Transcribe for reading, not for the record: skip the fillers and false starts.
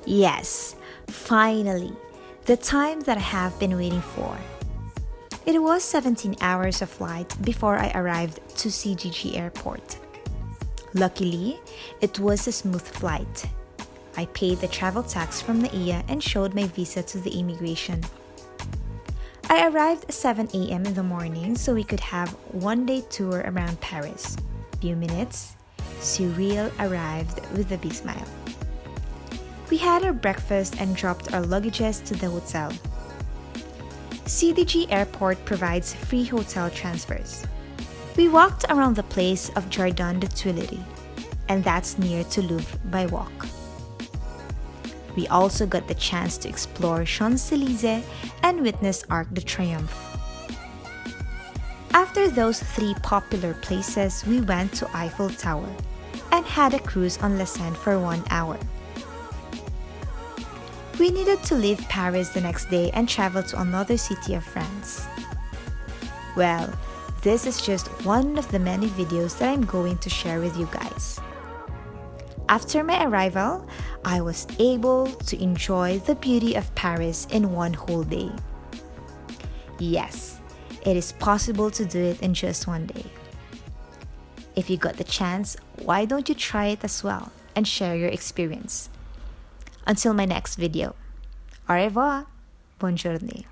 Yes, finally, the time that I have been waiting for. It was 17 hours of flight before I arrived to CGG Airport. Luckily, it was a smooth flight. I paid the travel tax from NAIA and showed my visa to the immigration. I arrived at 7 a.m. in the morning so we could have one-day tour around Paris. Few minutes, Cyril arrived with a big smile. We had our breakfast and dropped our luggages to the hotel. CDG Airport provides free hotel transfers. We walked around the place of Jardin the Tuileries, and that's near to Louvre by walk. We also got the chance to explore Elysees and witness Arc de Triomphe. After those three popular places, we went to Eiffel Tower and had a cruise on La Seine for 1 hour. We needed to leave Paris the next day and travel to another city of France. Well, this is just one of the many videos that I'm going to share with you guys. After my arrival, I was able to enjoy the beauty of Paris in one whole day. Yes, it is possible to do it in just one day. If you got the chance, why don't you try it as well and share your experience? Until my next video. Au revoir. Bonne journée.